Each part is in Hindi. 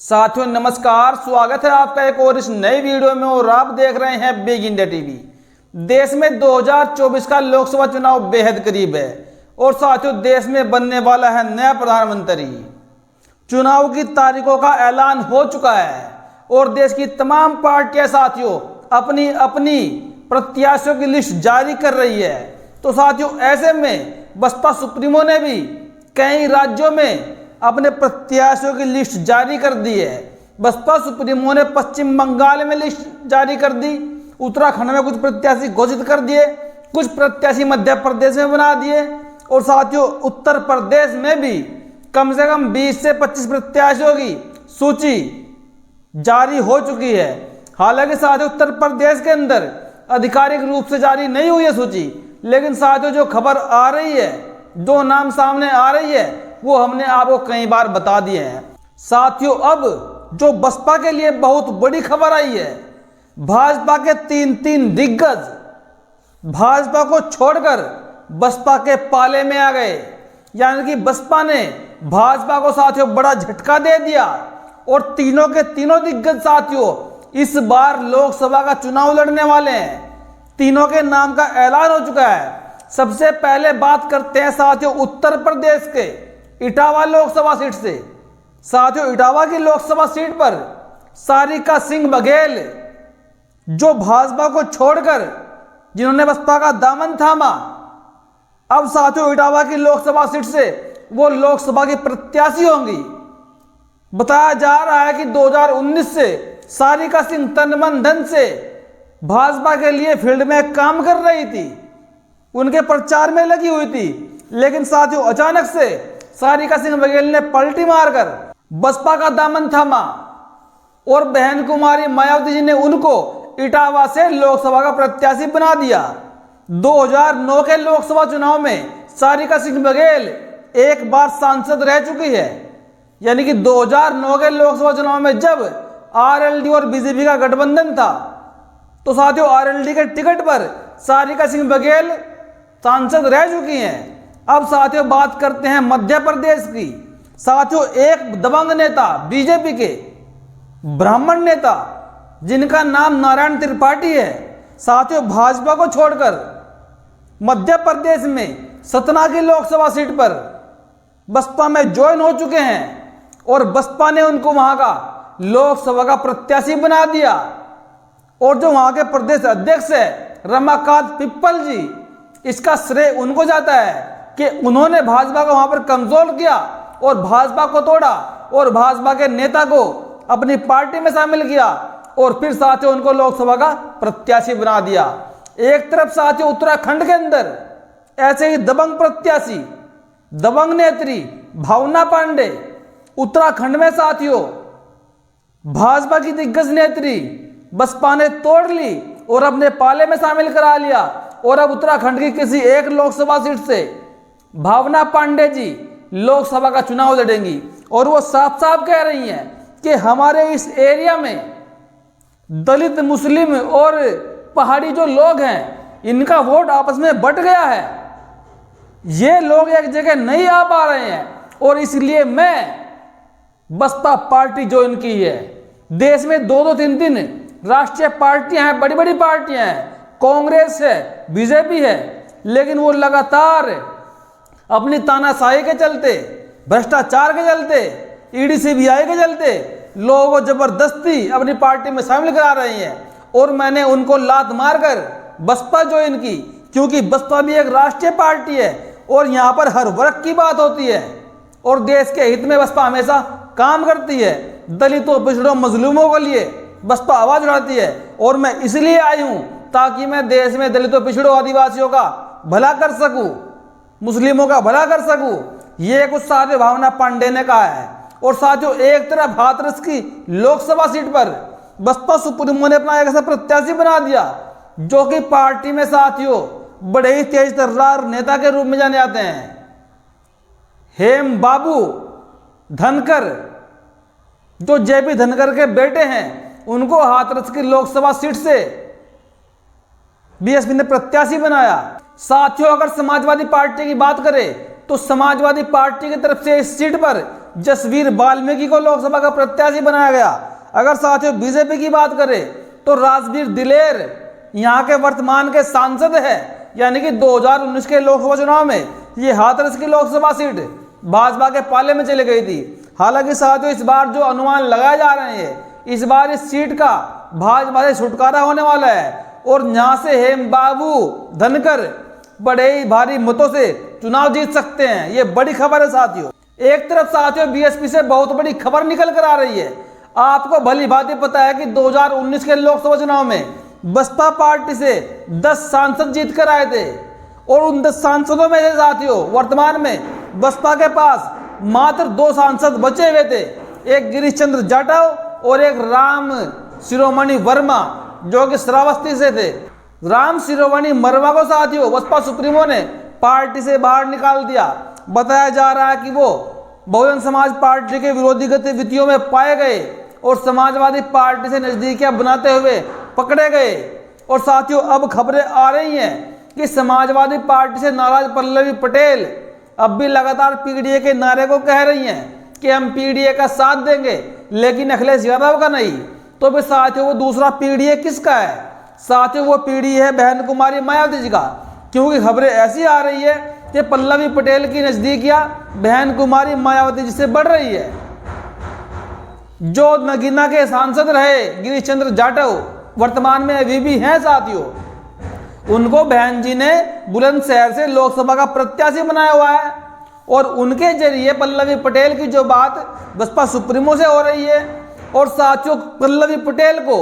साथियों नमस्कार, स्वागत है आपका एक और इस नई वीडियो में और आप देख रहे हैं बिग इंडिया टीवी। देश में 2024 का लोकसभा चुनाव बेहद करीब है और साथियों देश में बनने वाला है नया प्रधानमंत्री। चुनाव की तारीखों का ऐलान हो चुका है और देश की तमाम पार्टियां साथियों अपनी अपनी प्रत्याशियों की लिस्ट जारी कर रही है। तो साथियों ऐसे में बसपा सुप्रीमो ने भी कई राज्यों में अपने प्रत्याशियों की लिस्ट जारी कर दी है। बसपा सुप्रीमो ने पश्चिम बंगाल में लिस्ट जारी कर दी, उत्तराखंड में कुछ प्रत्याशी घोषित कर दिए, कुछ प्रत्याशी मध्य प्रदेश में बना दिए और साथियों उत्तर प्रदेश में भी कम से कम 20 से 25 प्रत्याशियों की सूची जारी हो चुकी है। हालांकि साथियों उत्तर प्रदेश के अंदर आधिकारिक रूप से जारी नहीं हुई है सूची, लेकिन साथियों जो खबर आ रही है, जो नाम सामने आ रही है वो हमने आपको कई बार बता दिए हैं। साथियों अब जो बसपा के लिए बहुत बड़ी खबर आई है, भाजपा के तीन दिग्गज भाजपा को छोड़कर बसपा के पाले में आ गए। यानी कि बसपा ने भाजपा को साथियों बड़ा झटका दे दिया और तीनों के तीनों दिग्गज साथियों इस बार लोकसभा का चुनाव लड़ने वाले हैं। तीनों के नाम का ऐलान हो चुका है। सबसे पहले बात करते हैं साथियों उत्तर प्रदेश के इटावा लोकसभा सीट से। साथियों इटावा की लोकसभा सीट पर सारिका सिंह बघेल जो भाजपा को छोड़कर जिन्होंने बसपा का दामन थामा, अब साथियों इटावा की लोकसभा सीट से वो लोकसभा की प्रत्याशी होंगी। बताया जा रहा है कि 2019 से सारिका सिंह तन मन धन से भाजपा के लिए फील्ड में काम कर रही थी, उनके प्रचार में लगी हुई थी, लेकिन साथियों अचानक से सारिका सिंह बघेल ने पलटी मारकर बसपा का दामन थामा और बहन कुमारी मायावती जी ने उनको इटावा से लोकसभा का प्रत्याशी बना दिया। 2009 के लोकसभा चुनाव में सारिका सिंह बघेल एक बार सांसद रह चुकी है। यानी कि 2009 के लोकसभा चुनाव में जब आरएलडी और बीजेपी का गठबंधन था तो साथियों आरएलडी के टिकट पर सारिका सिंह बघेल सांसद रह चुकी हैं। अब साथियों बात करते हैं मध्य प्रदेश की। साथियों एक दबंग नेता बीजेपी के ब्राह्मण नेता जिनका नाम नारायण त्रिपाठी है, साथियों भाजपा को छोड़कर मध्य प्रदेश में सतना की लोकसभा सीट पर बसपा में ज्वाइन हो चुके हैं और बसपा ने उनको वहां का लोकसभा का प्रत्याशी बना दिया। और जो वहां के प्रदेश अध्यक्ष है रमाकांत पिप्पल जी, इसका श्रेय उनको जाता है कि उन्होंने भाजपा को वहां पर कमजोर किया और भाजपा को तोड़ा और भाजपा के नेता को अपनी पार्टी में शामिल किया और फिर साथियों उनको लोकसभा का प्रत्याशी बना दिया। एक तरफ साथियों उत्तराखंड के अंदर ऐसे ही दबंग प्रत्याशी, दबंग नेत्री भावना पांडे, उत्तराखंड में साथियों भाजपा की दिग्गज नेत्री बसपा ने तोड़ ली और अपने पाले में शामिल करा लिया और अब उत्तराखंड की किसी एक लोकसभा सीट से भावना पांडे जी लोकसभा का चुनाव लड़ेंगी और वो साफ साफ कह रही हैं कि हमारे इस एरिया में दलित, मुस्लिम और पहाड़ी जो लोग हैं इनका वोट आपस में बट गया है, ये लोग एक जगह नहीं आ पा रहे हैं और इसलिए मैं बसपा पार्टी ज्वाइन की है। देश में 2-3 राष्ट्रीय पार्टियां हैं, बड़ी बड़ी पार्टियां हैं, कांग्रेस है, बीजेपी है, लेकिन वो लगातार अपनी तानाशाही के चलते, भ्रष्टाचार के चलते, ईडी सीबीआई के चलते लोगों को जबरदस्ती अपनी पार्टी में शामिल करा रही हैं और मैंने उनको लात मारकर बसपा ज्वाइन की, क्योंकि बसपा भी एक राष्ट्रीय पार्टी है और यहाँ पर हर वर्ग की बात होती है और देश के हित में बसपा हमेशा काम करती है। दलितों, पिछड़ों, मजलूमों के लिए बसपा आवाज उठाती है और मैं इसलिए आई हूं ताकि मैं देश में दलितों, पिछड़ों, आदिवासियों का भला कर सकूं, मुस्लिमों का भला कर सकूं। ये कुछ साथियों भावना पांडे ने कहा है। और साथियों एक तरफ हाथरस की लोकसभा सीट पर बसपा सुप्रीमो ने अपना एक ऐसा प्रत्याशी बना दिया जो कि पार्टी में साथियों बड़े ही तेज तर्रार नेता के रूप में जाने जाते हैं। हेम बाबू धनकर जो जेपी धनकर के बेटे हैं, उनको हाथरस की लोकसभा सीट से बीएसपी ने प्रत्याशी बनाया। साथियों अगर समाजवादी पार्टी की बात करें तो समाजवादी पार्टी की तरफ से इस सीट पर जसवीर वाल्मीकि को लोकसभा का प्रत्याशी बनाया गया। अगर साथियों बीजेपी की बात करें तो राजवीर दिलेर यहाँ के वर्तमान के सांसद है, यानी कि 2019 के लोकसभा चुनाव में ये हाथरस की लोकसभा सीट भाजपा के पाले में चली गई थी। हालांकि साथियों इस बार जो अनुमान लगाए जा रहे हैं, इस बार इस सीट का भाजपा से छुटकारा होने वाला है और यहां से हेमबाबू धनकर बड़े ही भारी मतों से चुनाव जीत सकते हैं। ये बड़ी खबर है साथियों। एक तरफ साथियों बीएसपी से बहुत बड़ी खबर निकल कर आ रही है। आपको भली भांति पता है कि 2019 के लोकसभा चुनाव में बसपा पार्टी से 10 सांसद जीत कर आए थे और उन 10 सांसदों में से साथियों वर्तमान में बसपा के पास मात्र 2 सांसद बचे हुए थे, एक गिरीश चंद्र जाटव और एक राम शिरोमणि वर्मा जो कि श्रावस्ती से थे। राम शिरोमणि वर्मा को साथियों बसपा सुप्रीमो ने पार्टी से बाहर निकाल दिया। बताया जा रहा है कि वो बहुजन समाज पार्टी के विरोधी गतिविधियों में पाए गए और समाजवादी पार्टी से नजदीकियां बनाते हुए पकड़े गए। और साथियों अब खबरें आ रही हैं कि समाजवादी पार्टी से नाराज पल्लवी पटेल अब भी लगातार पीडीए के नारे को कह रही हैं कि हम पीडीए का साथ देंगे लेकिन अखिलेश यादव का नहीं। तो भी साथियों वो दूसरा पीडीए किसका है? साथियों वो पीडीए है बहन कुमारी मायावती जी का, क्योंकि खबरें ऐसी आ रही है कि पल्लवी पटेल की नजदीकियां बहन कुमारी मायावती जी से बढ़ रही है। जो नगीना के सांसद रहे गिरीश चंद्र जाटव वर्तमान में अभी भी हैं साथियों, उनको बहन जी ने बुलंदशहर से लोकसभा का प्रत्याशी बनाया हुआ है और उनके जरिए पल्लवी पटेल की जो बात बसपा सुप्रीमो से हो रही है और साथियों पल्लवी पटेल को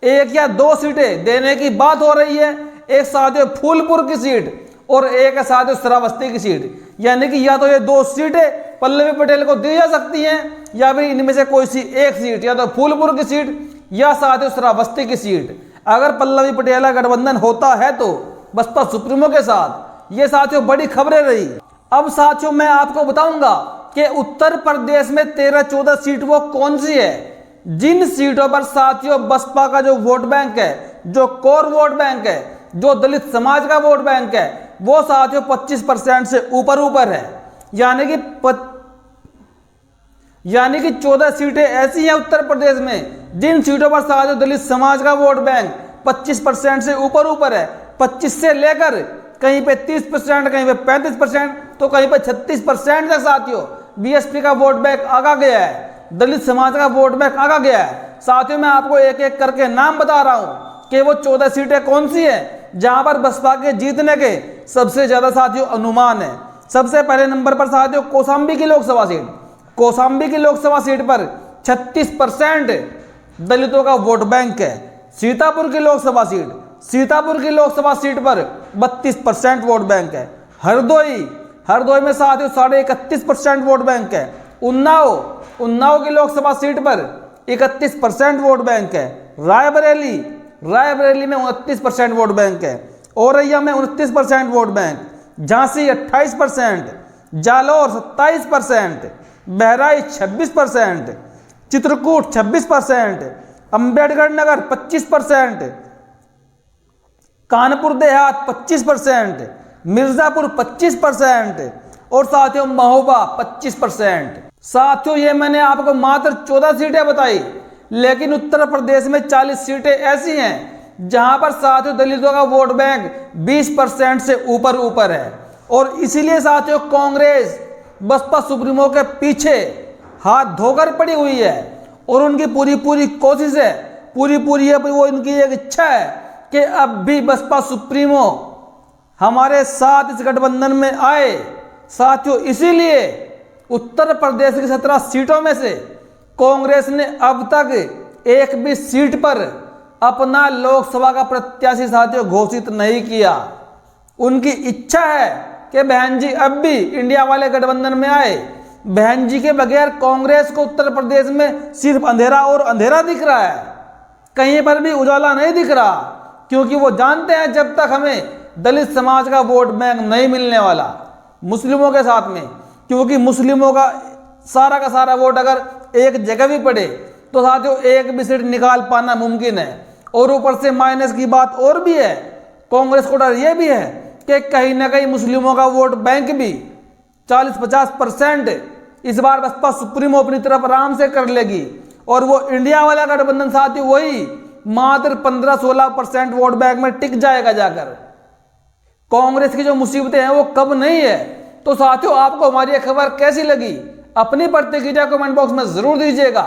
1 या 2 सीटें देने की बात हो रही है। एक साथियों फूलपुर की सीट और एक है साथियों श्रावस्ती की सीट, यानी कि या तो ये 2 सीटें पल्लवी पटेल को दी जा सकती हैं या फिर इनमें से कोई सी एक सीट, या तो फूलपुर की सीट या साथियों श्रावस्ती की सीट। अगर पल्लवी पटेल का गठबंधन होता है तो बसपा सुप्रीमो के साथ, ये साथियों बड़ी खबरें रही। अब साथियों मैं आपको बताऊंगा कि उत्तर प्रदेश में 13-14 सीट वो कौन सी है जिन सीटों पर साथियों बसपा का जो वोट बैंक है, जो कोर वोट बैंक है, जो दलित समाज का वोट बैंक है, वो साथियों 25% से ऊपर है। यानी कि 14 सीटें ऐसी हैं उत्तर प्रदेश में जिन सीटों पर साथियों दलित समाज का वोट बैंक 25% से ऊपर है। 25 से लेकर कहीं पे 30%, कहीं पे 35%, तो कहीं पे 36% तक साथियों बीएसपी का वोट बैंक आगा गया है, दलित समाज का वोट बैंक आगा गया है। साथियों मैं आपको एक एक करके नाम बता रहा हूं कि वो 14 सीटें कौन सी है जहां पर बसपा के जीतने के सबसे ज्यादा साथियों अनुमान है। सबसे पहले नंबर पर साथियों कौशाम्बी की लोकसभा सीट। कौशाम्बी की लोकसभा सीट पर 36% दलितों का वोट बैंक है। सीतापुर की लोकसभा सीट, सीतापुर की लोकसभा सीट पर 32% वोट बैंक है। हरदोई में साथियों 31.5% वोट बैंक है। उन्नाव की लोकसभा सीट पर 31% वोट बैंक है। रायबरेली में 29% वोट बैंक है। औरैया में 29% वोट बैंक, झांसी 28%, जालौर 27%, बहराइच 26%, चित्रकूट 26%, अंबेडकर नगर 25%, कानपुर देहात 25%, मिर्जापुर 25% और साथियों महोबा 25%। साथियों ये मैंने आपको मात्र 14 सीटें बताई, लेकिन उत्तर प्रदेश में 40 सीटें ऐसी हैं जहां पर साथियों दलितों का वोट बैंक 20% से ऊपर है। और इसीलिए साथियों कांग्रेस बसपा सुप्रीमो के पीछे हाथ धोकर पड़ी हुई है और उनकी पूरी कोशिश है, पूरी वो इनकी एक इच्छा है कि अब भी बसपा सुप्रीमो हमारे साथ इस गठबंधन में आए। साथियों इसीलिए उत्तर प्रदेश की 17 सीटों में से कांग्रेस ने अब तक एक भी सीट पर अपना लोकसभा का प्रत्याशी साथियों घोषित नहीं किया। उनकी इच्छा है कि बहन जी अब भी इंडिया वाले गठबंधन में आए। बहन जी के बगैर कांग्रेस को उत्तर प्रदेश में सिर्फ अंधेरा और अंधेरा दिख रहा है, कहीं पर भी उजाला नहीं दिख रहा, क्योंकि वो जानते हैं जब तक हमें दलित समाज का वोट बैंक नहीं मिलने वाला मुस्लिमों के साथ में, क्योंकि मुस्लिमों का सारा वोट अगर एक जगह भी पड़े तो साथियों एक भी सीट निकाल पाना मुमकिन है। और ऊपर से माइनस की बात और भी है, कांग्रेस को डर यह भी है कि कहीं ना कहीं मुस्लिमों का वोट बैंक भी 40-50% इस बार बसपा सुप्रीमो अपनी तरफ आराम से कर लेगी और वो इंडिया वाला गठबंधन साथियों वही मात्र 15-16% वोट बैंक में टिक जाएगा जाकर। कांग्रेस की जो मुसीबतें हैं वो कब नहीं है। तो साथियों आपको हमारी ये खबर कैसी लगी अपनी प्रतिक्रिया कमेंट बॉक्स में जरूर दीजिएगा।